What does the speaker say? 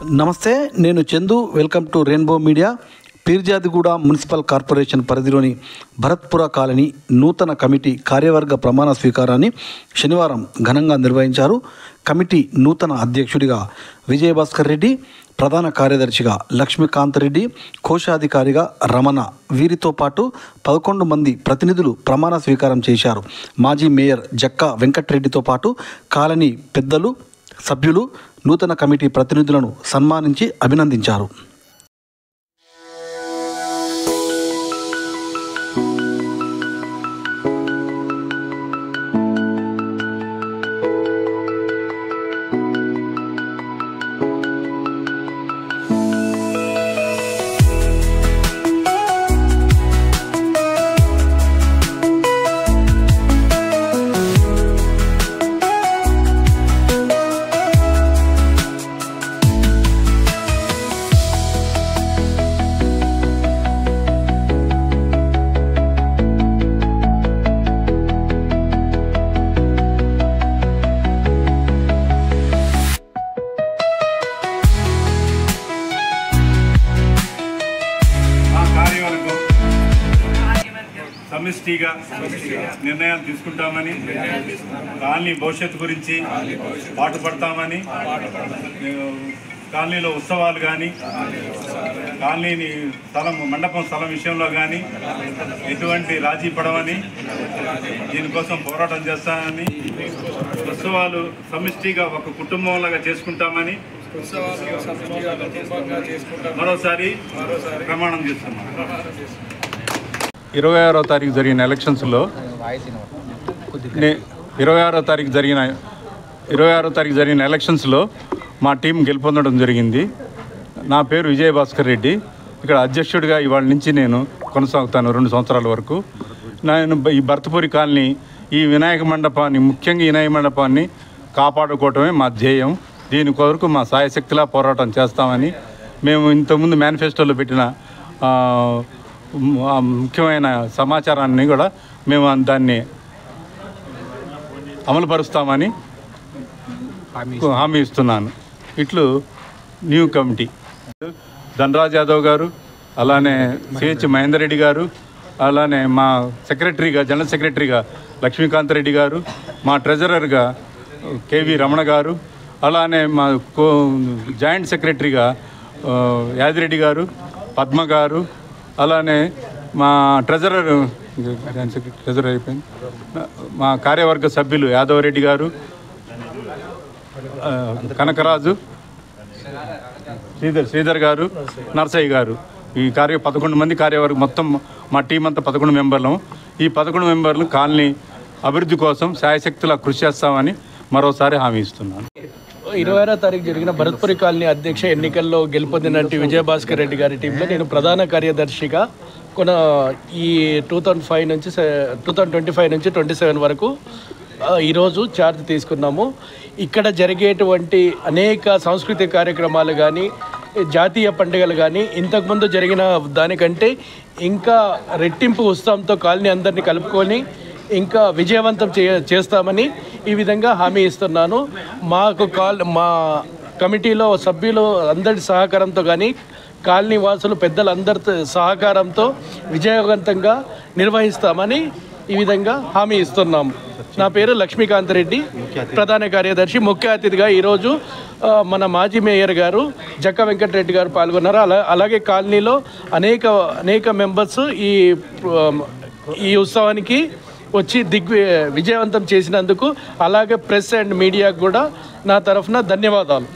నమస్తే, నేను Chandu. Welcome to rainbow media. Peerzadiguda municipal corporation పరిధిలోని భరత్పుర కాలనీ నూతన కమిటీ కార్యవర్గ ప్రమాణ స్వీకారాన్ని శనివారం ఘనంగా నిర్వహించారు. కమిటీ నూతన అధ్యక్షుడిగా విజయభాస్కర్ రెడ్డి, ప్రధాన కార్యదర్శిగా లక్ష్మీకాంత్ రెడ్డి, కోశాధికారిగా రమణ, వీరితో పాటు 11 మంది ప్రతినిధులు ప్రమాణ స్వీకారం చేశారు. మాజీ మేయర్ జక్కా వెంకట్రెడ్డితో పాటు కాలనీ పెద్దలు, సభ్యులు నూతన కమిటీ ప్రతినిధులను సన్మానించి అభినందించారు. సమిష్టిగా నిర్ణయాలు తీసుకుంటామని, కాలనీ భవిష్యత్తు గురించి పాటుపడతామని, కాలనీలో ఉత్సవాలు కానీ, కాలనీని మండపం స్థలం విషయంలో కానీ ఎటువంటి రాజీ పడవని, దీనికోసం పోరాటం చేస్తామని, ఉత్సవాలు సమిష్టిగా ఒక కుటుంబంలాగా చేసుకుంటామని మరోసారి ప్రమాణం చేస్తున్నాం. 26వ తారీఖు జరిగిన ఎలక్షన్స్లో 26వ తారీఖు జరిగిన ఎలక్షన్స్లో మా టీం గెలుపొందడం జరిగింది. నా పేరు విజయభాస్కర్ రెడ్డి. ఇక్కడ అధ్యక్షుడిగా ఇవాళ నుంచి నేను కొనసాగుతాను 2 సంవత్సరాల వరకు. నేను ఈ భరత్పురి కాలనీ, ఈ వినాయక మండపాన్ని, ముఖ్యంగా ఈ వినాయక మండపాన్ని కాపాడుకోవటమే మా ధ్యేయం. దీని కొరకు మా సాయశక్తిలా పోరాటం చేస్తామని మేము ఇంతకుముందు మేనిఫెస్టోలో పెట్టిన ముఖ్యమైన సమాచారాన్ని కూడా మేము దాన్ని అమలుపరుస్తామని హామీ ఇస్తున్నాను. ఇట్లు న్యూ కమిటీ ధనరాజ్ యాదవ్ గారు, అలానే సిహెచ్ మహేందర్ రెడ్డి గారు, అలానే మా సెక్రటరీగా, జనరల్ సెక్రటరీగా లక్ష్మీకాంత్ రెడ్డి గారు, మా ట్రెజరర్గా కేవి రమణ గారు, అలానే మా జాయింట్ సెక్రటరీగా యాదిరెడ్డి గారు, పద్మ గారు, అలానే మా ట్రెజరర్ అయిపోయింది, మా కార్యవర్గ సభ్యులు యాదవ్ రెడ్డి గారు, కనకరాజు, శ్రీధర్ గారు, నర్సయ్య గారు, ఈ 11 మంది కార్యవర్గం, మొత్తం మా టీం అంతా 11 మెంబర్లు. ఈ 11 మెంబర్లు కాలనీ అభివృద్ధి కోసం శాయశక్తిలా కృషి చేస్తామని మరోసారి హామీ ఇస్తున్నాను. 26వ తారీఖు జరిగిన భరత్పురి కాలనీ అధ్యక్ష ఎన్నికల్లో గెలుపొందినట్టు విజయభాస్కర్ రెడ్డి గారి టీంలో నేను ప్రధాన కార్యదర్శిగా ఈ 2025 నుంచి 27 వరకు ఈరోజు ఛార్జ్ తీసుకున్నాము. ఇక్కడ జరిగేటువంటి అనేక సాంస్కృతిక కార్యక్రమాలు కానీ, జాతీయ పండుగలు కానీ ఇంతకుముందు జరిగిన దానికంటే ఇంకా రెట్టింపు ఉత్సాహంతో కాలనీ అందరినీ కలుపుకొని ఇంకా విజయవంతం చేస్తామని ఈ విధంగా హామీ ఇస్తున్నాను. మా కమిటీలో సభ్యులు అందరి సహకారంతో కానీ, కాలనీ వాసులు పెద్దలందరి సహకారంతో విజయవంతంగా నిర్వహిస్తామని ఈ విధంగా హామీ ఇస్తున్నాము. నా పేరు లక్ష్మీకాంత్ రెడ్డి, ప్రధాన కార్యదర్శి. ముఖ్య అతిథిగా ఈరోజు మన మాజీ మేయర్ గారు జక్కా వెంకటరెడ్డి గారు పాల్గొన్నారు. అలాగే కాలనీలో అనేక మెంబర్స్ ఈ ఉత్సవానికి వచ్చి విజయవంతం చేసినందుకు, అలాగే ప్రెస్ అండ్ మీడియాకు కూడా నా తరఫున ధన్యవాదాలు.